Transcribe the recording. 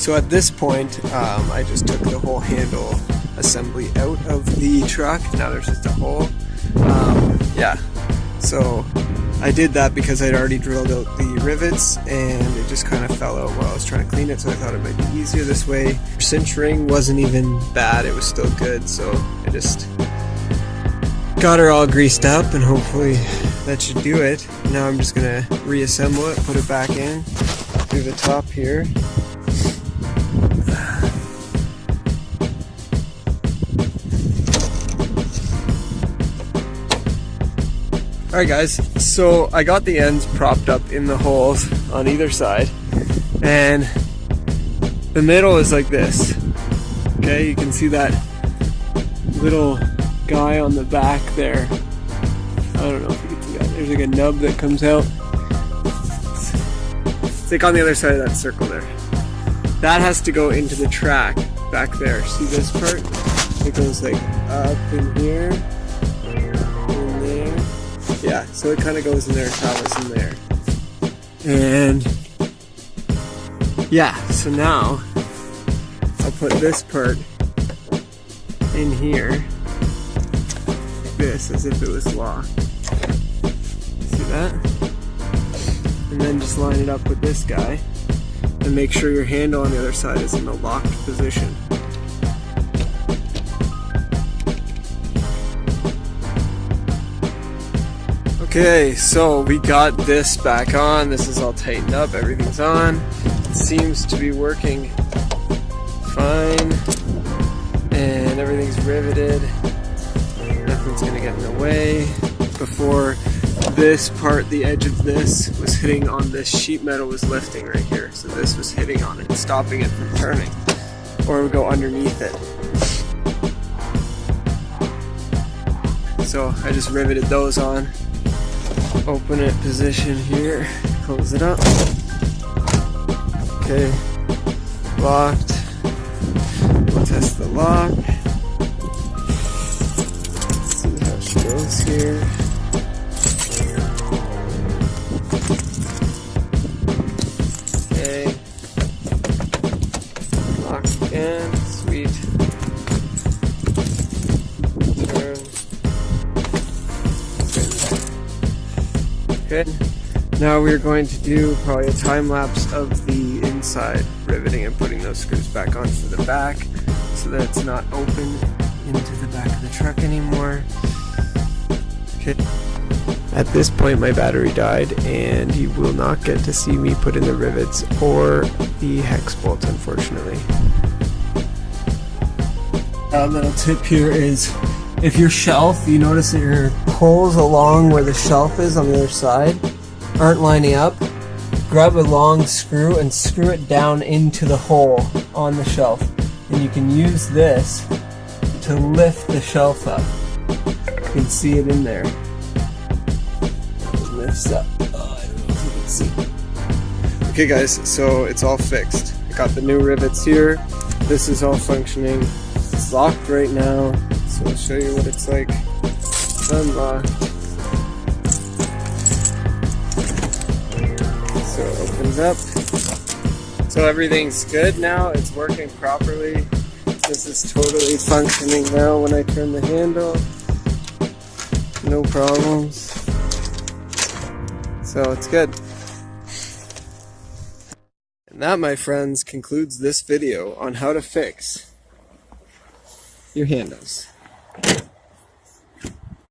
So at this point, I just took the whole handle assembly out of the truck. Now there's just a hole. Yeah, so I did that because I'd already drilled out the rivets and it just kind of fell out while I was trying to clean it, so I thought it might be easier this way. Cinch ring wasn't even bad, it was still good, so I just got her all greased up and hopefully that should do it. Now I'm just gonna reassemble it, put it back in through the top here. Alright guys, so I got the ends propped up in the holes on either side, and the middle is like this. Okay, you can see that little guy on the back there. I don't know if you can see that. There's like a nub that comes out. It's like on the other side of that circle there. That has to go into the track back there. See this part? It goes like up in here. Yeah, so it kind of goes in there, travels in there. And yeah, so now I'll put this part in here, like this, as if it was locked. See that? And then just line it up with this guy and make sure your handle on the other side is in the locked position. Okay, so we got this back on. This is all tightened up, everything's on. It seems to be working fine. And everything's riveted. Nothing's gonna get in the way. Before this part, the edge of this was hitting on this sheet metal was lifting right here. So this was hitting on it, stopping it from turning. Or it would go underneath it. So I just riveted those on. Open it, position here, close it up. Okay, locked. We'll test the lock. Let's see how she goes here. Okay, locked again, sweet. Turn. Okay, now we're going to do probably a time lapse of the inside riveting and putting those screws back onto the back so that it's not open into the back of the truck anymore. Okay, at this point my battery died and you will not get to see me put in the rivets or the hex bolt, unfortunately. A little tip here is, if your shelf, you notice that your holes along where the shelf is on the other side aren't lining up, grab a long screw and screw it down into the hole on the shelf. And you can use this to lift the shelf up. You can see it in there. It lifts up. Oh, I don't know if you can see. Okay guys, so it's all fixed. I got the new rivets here. This is all functioning. It's locked right now. So I'll show you what it's like. It's unlocked. So it opens up. So everything's good now. It's working properly. This is totally functioning now when I turn the handle. No problems. So it's good. And that, my friends, concludes this video on how to fix your handles.